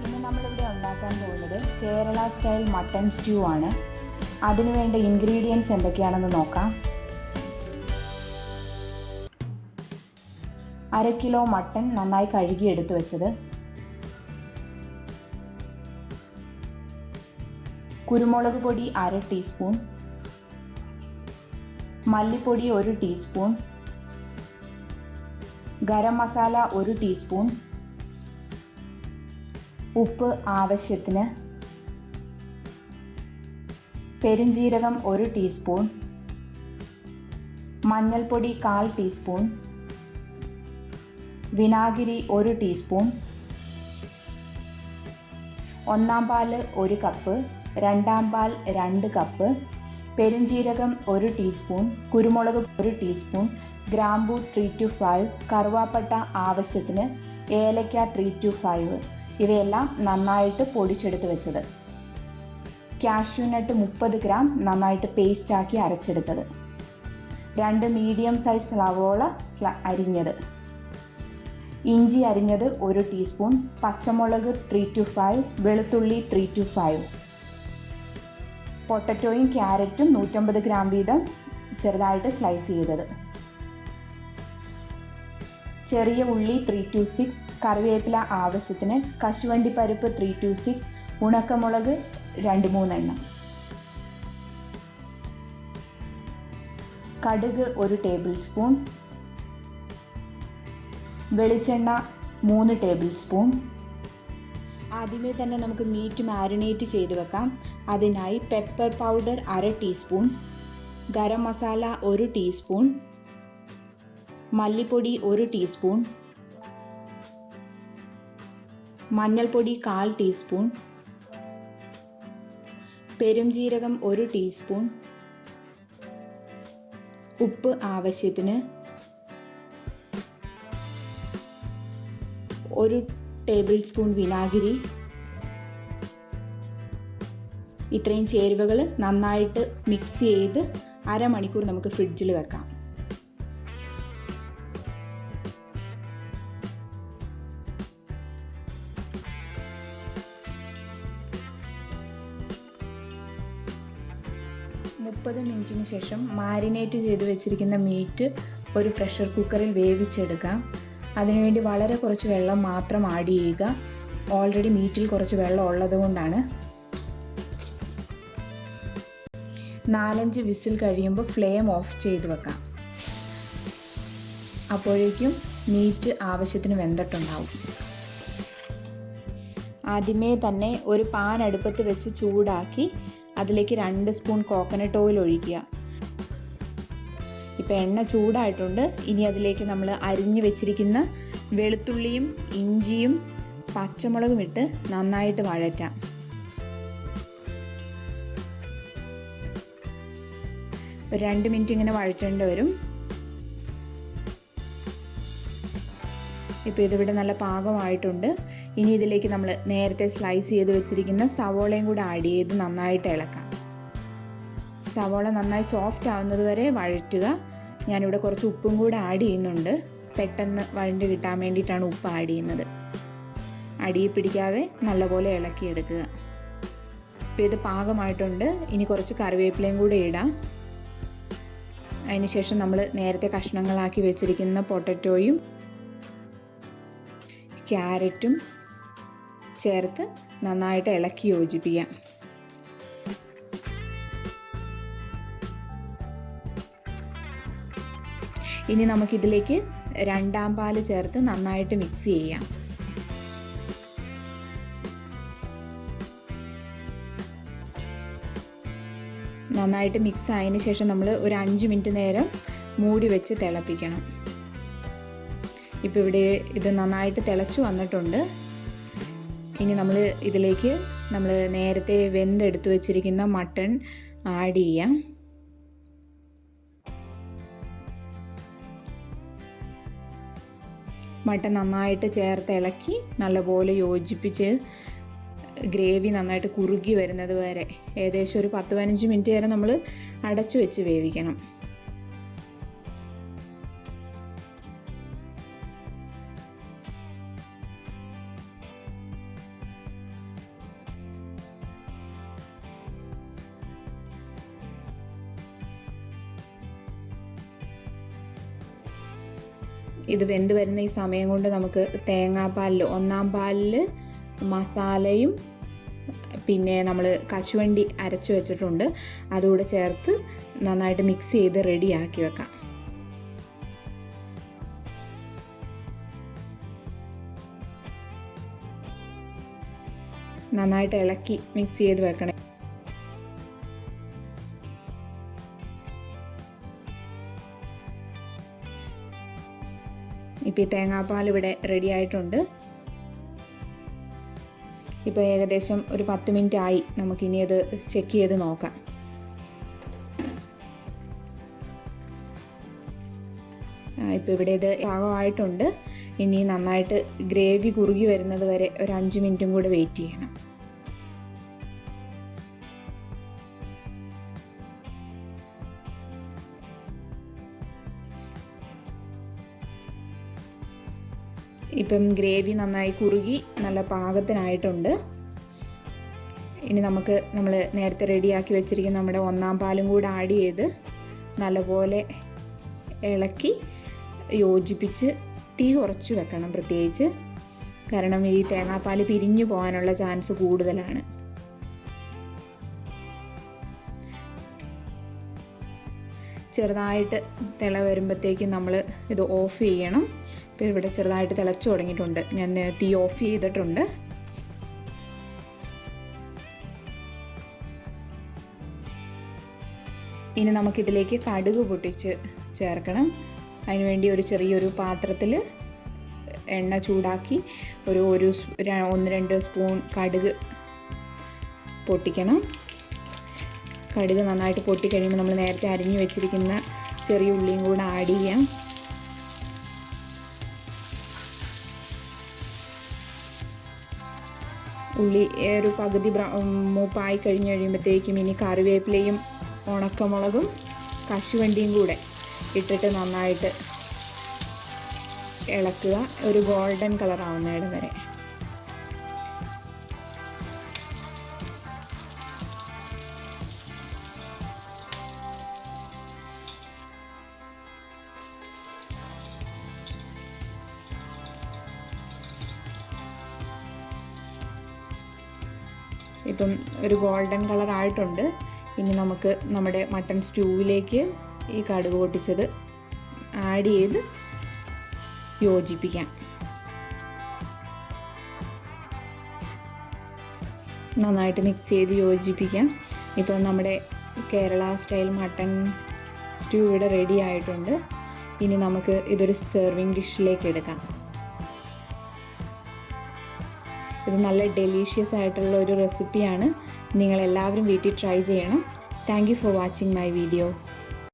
ഇന്ന് നമ്മളിവിടെ ഉണ്ടാക്കാൻ പോകുന്നത് കേരള സ്റ്റൈൽ മട്ടൺ സ്റ്റ്യൂ ആണ്. അതിനു വേണ്ട ഇൻഗ്രീഡിയൻസ് എന്തൊക്കെയാണെന്ന് നോക്കാം. 1/2 കിലോ മട്ടൺ നന്നായി കഴുകി എടുത്തു വെച്ചത്, കുരുമുളക് പൊടി 1/2 ടീസ്പൂൺ, മല്ലിപ്പൊടി 1 ടീസ്പൂൺ, ഗരം മസാല 1 ടീസ്പൂൺ, ഉപ്പ് ആവശ്യത്തിന്, പെരുംജീരകം 1 ടീസ്പൂൺ, മഞ്ഞൾപ്പൊടി 1/4 ടീസ്പൂൺ, വിനാഗിരി 1 ടീസ്പൂൺ, ഒന്നാം പാൽ 1 കപ്പ്, രണ്ടാം പാൽ 2 കപ്പ്, പെരുംജീരകം 1 ടീസ്പൂൺ, കുരുമുളക് 1 ടീസ്പൂൺ, ഗ്രാമ്പൂ 3 to 5, കറുവാപ്പട്ട ആവശ്യത്തിന്, ഏലക്ക 3 to 5, ഇവയെല്ലാം നന്നായിട്ട് പൊടിച്ചെടുത്ത് വെച്ചത്, കാഷ്യൂ നട്ട് 30 ഗ്രാം നന്നായിട്ട് പേസ്റ്റാക്കി അരച്ചെടുത്തത്, 2 മീഡിയം സൈസ് സവോള അരിഞ്ഞത്, ഇഞ്ചി അരിഞ്ഞത് 1 ടീസ്പൂൺ, പച്ചമുളക് 3 to 5, വെളുത്തുള്ളി 3 to 5, പൊട്ടറ്റോയും ക്യാരറ്റും 150 ഗ്രാം വീതം ചെറുതായിട്ട് സ്ലൈസ് ചെയ്തത്, ചെറിയ ഉള്ളി 3 to 6, കറിവേപ്പില ആവശ്യത്തിന്, കശുവണ്ടി പരിപ്പ് 3 to 6, ഉണക്കമുളക് 2-3 എണ്ണം, കടുക് 1 ടേബിൾ സ്പൂൺ, വെളിച്ചെണ്ണ 3 ടേബിൾ സ്പൂൺ. ആദ്യമേ തന്നെ നമുക്ക് മീറ്റ് മാരിനേറ്റ് ചെയ്ത് വെക്കാം. അതിനായി pepper powder 1/2 teaspoon, garam masala 1 teaspoon, മല്ലിപ്പൊടി 1 ടീസ്പൂൺ, മഞ്ഞൾപ്പൊടി 1/4 ടീസ്പൂൺ, പെരുംജീരകം 1 ടീസ്പൂൺ, ഉപ്പ് ആവശ്യത്തിന്, 1 ടേബിൾ സ്പൂൺ വിനാഗിരി. ഇത്രയും ചേരുവകൾ നന്നായിട്ട് മിക്സ് ചെയ്ത് അരമണിക്കൂർ നമുക്ക് ഫ്രിഡ്ജിൽ വെക്കാം. മുപ്പത് മിനിറ്റിന് ശേഷം മാരിനേറ്റ് ചെയ്ത് വെച്ചിരിക്കുന്ന മീറ്റ് ഒരു പ്രഷർ കുക്കറിൽ വേവിച്ചെടുക്കാം. അതിനുവേണ്ടി വളരെ കുറച്ച് വെള്ളം മാത്രം ആഡ് ചെയ്യുക. ഓൾറെഡി മീറ്റിൽ കുറച്ച് വെള്ളം ഉള്ളത് കൊണ്ടാണ്. 4-5 വിസിൽ കഴിയുമ്പോൾ ഫ്ലെയിം ഓഫ് ചെയ്ത് വെക്കാം. അപ്പോഴേക്കും മീറ്റ് ആവശ്യത്തിന് വെന്തിട്ടുണ്ടാവും. ആദ്യമേ തന്നെ ഒരു പാൻ അടുപ്പത്ത് വെച്ച് ചൂടാക്കി അതിലേക്ക് 2 സ്പൂൺ കോക്കനട്ട് ഓയിൽ ഒഴിക്കുക. ഇപ്പോൾ എണ്ണ ചൂടായിട്ടുണ്ട്. ഇനി അതിലേക്ക് നമ്മൾ അരിഞ്ഞു വെച്ചിരിക്കുന്ന വെളുത്തുള്ളിയും ഇഞ്ചിയും പച്ചമുളകും ഇട്ട് നന്നായിട്ട് വഴറ്റാം. ഒരു 2 മിനിറ്റ് ഇങ്ങനെ വഴറ്റേണ്ടി വരും. ഇപ്പോൾ ഇതിവിടെ നല്ല പാകമായിട്ടുണ്ട്. ഇനി ഇതിലേക്ക് നമ്മൾ നേരത്തെ സ്ലൈസ് ചെയ്ത് വെച്ചിരിക്കുന്ന സവോളയും കൂടെ ആഡ് ചെയ്ത് നന്നായിട്ട് ഇളക്കാം. സവോള നന്നായി സോഫ്റ്റ് ആവുന്നത് വരെ വഴറ്റുക. ഞാനിവിടെ കുറച്ച് ഉപ്പും കൂടെ ആഡ് ചെയ്യുന്നുണ്ട്. പെട്ടെന്ന് വഴണ്ട് കിട്ടാൻ വേണ്ടിയിട്ടാണ് ഉപ്പ് ആഡ് ചെയ്യുന്നത്. അടിയിൽ പിടിക്കാതെ നല്ലപോലെ ഇളക്കിയെടുക്കുക. ഇപ്പോൾ ഇത് പാകമായിട്ടുണ്ട്. ഇനി കുറച്ച് കറിവേപ്പിലയും കൂടെ ഇടാം. അതിനുശേഷം നമ്മൾ നേരത്തെ കഷ്ണങ്ങളാക്കി വെച്ചിരിക്കുന്ന പൊട്ടറ്റോയും ക്യാരറ്റും ചേർത്ത് നന്നായിട്ട് ഇളക്കി യോജിപ്പിക്കാം. ഇനി നമുക്കിതിലേക്ക് രണ്ടാം പാൽ ചേർത്ത് നന്നായിട്ട് മിക്സ് ചെയ്യാം. നന്നായിട്ട് മിക്സ് ആയതിന് ശേഷം നമ്മൾ ഒരു 5 മിനിറ്റ് നേരം മൂടി വെച്ച് തിളപ്പിക്കണം. ഇപ്പോൾ ഇവിടെ ഇത് നന്നായിട്ട് തിളച്ചു വന്നിട്ടുണ്ട്. ഇനി നമ്മൾ ഇതിലേക്ക് നമ്മൾ നേരത്തെ വെന്തെടുത്ത് വെച്ചിരിക്കുന്ന മട്ടൺ ആഡ് ചെയ്യാം. മട്ടൺ നന്നായിട്ട് ചേർത്ത് ഇളക്കി നല്ലപോലെ യോജിപ്പിച്ച് ഗ്രേവി നന്നായിട്ട് കുറുകി വരുന്നത് വരെ ഏകദേശം ഒരു 10-15 മിനിറ്റ് വരെ നമ്മൾ അടച്ചു വെച്ച് വേവിക്കണം. ഇത് വെന്ത് വരുന്ന ഈ സമയം കൊണ്ട് നമുക്ക് തേങ്ങാപ്പാലിൽ 1-ാം പാലിൽ മസാലയും പിന്നെ നമ്മൾ കശുവണ്ടി അരച്ച് വെച്ചിട്ടുണ്ട് അതുകൂടെ ചേർത്ത് നന്നായിട്ട് മിക്സ് ചെയ്ത് റെഡിയാക്കി വെക്കാം. നന്നായിട്ട് ഇളക്കി മിക്സ് ചെയ്ത് വെക്കണം. ഇപ്പോൾ ഈ തേങ്ങാപ്പാൽ ഇവിടെ റെഡി ആയിട്ടുണ്ട്. ഇപ്പോൾ ഏകദേശം ഒരു 10 മിനിറ്റ് ആയി. നമുക്കിനി അത് ചെക്ക് ചെയ്ത് നോക്കാം. ഇപ്പോൾ ഇവിടെ ഇത് പാകമായിട്ടുണ്ട്. ഇനി നന്നായിട്ട് ഗ്രേവി കുറുകി വരുന്നത് വരെ ഒരു 5 മിനിറ്റും കൂടെ വെയിറ്റ് ചെയ്യണം. ഇപ്പം ഗ്രേവി നന്നായി കുറുകി നല്ല പാകത്തിനായിട്ടുണ്ട്. ഇനി നമ്മൾ നേരത്തെ റെഡിയാക്കി വെച്ചിരിക്കുന്ന നമ്മുടെ 1-ാം പാലും കൂടെ ആഡ് ചെയ്ത് നല്ലപോലെ ഇളക്കി യോജിപ്പിച്ച് തീ കുറച്ച് വെക്കണം. പ്രത്യേകിച്ച് കാരണം ഈ തേങ്ങാപ്പാൽ പിരിഞ്ഞു പോകാനുള്ള ചാൻസ് കൂടുതലാണ്. ചെറുതായിട്ട് തിള വരുമ്പോഴത്തേക്കും നമ്മൾ ഇത് ഓഫ് ചെയ്യണം. ഇപ്പോൾ ഇവിടെ ചെറുതായിട്ട് തിളച്ചു തുടങ്ങിയിട്ടുണ്ട്. ഞാൻ തീ ഓഫ് ചെയ്തിട്ടുണ്ട്. ഇനി നമുക്കിതിലേക്ക് കടുക് പൊട്ടിച്ച് ചേർക്കണം. അതിനുവേണ്ടി ഒരു ചെറിയൊരു പാത്രത്തിൽ എണ്ണ ചൂടാക്കി ഒരു 1-2 സ്പൂൺ കടുക് പൊട്ടിക്കണം. കടുക് നന്നായിട്ട് പൊട്ടിക്കഴിയുമ്പോൾ നമ്മൾ നേരത്തെ അരിഞ്ഞു വെച്ചിരിക്കുന്ന ചെറിയ ഉള്ളിയും കൂടെ ആഡ് ചെയ്യാം. ഉള്ളി ഒരു പകുതി മൂപ്പായി കഴിഞ്ഞ് കഴിയുമ്പോഴത്തേക്കും ഇനി കറിവേപ്പിലയും ഉണക്കമുളകും കശുവണ്ടിയും കൂടെ ഇട്ടിട്ട് നന്നായിട്ട് ഇളക്കുക. ഒരു ഗോൾഡൻ കളർ ആവുന്നിടം വരെ. ഇപ്പം ഒരു ഗോൾഡൻ കളർ ആയിട്ടുണ്ട്. ഇനി നമുക്ക് നമ്മുടെ മട്ടൺ സ്റ്റൂവിലേക്ക് ഈ കടുക് പൊട്ടിച്ചത് ആഡ് ചെയ്ത് യോജിപ്പിക്കാം. നന്നായിട്ട് മിക്സ് ചെയ്ത് യോജിപ്പിക്കാം. ഇപ്പം നമ്മുടെ കേരള സ്റ്റൈൽ മട്ടൺ സ്റ്റൂ ഇവിടെ റെഡി ആയിട്ടുണ്ട്. ഇനി നമുക്ക് ഇതൊരു സെർവിങ് ഡിഷിലേക്ക് എടുക്കാം. ഇത് നല്ല ഡെലീഷ്യസ് ആയിട്ടുള്ള ഒരു റെസിപ്പിയാണ്. നിങ്ങളെല്ലാവരും വീട്ടിൽ ട്രൈ ചെയ്യണം. Thank you for watching my video.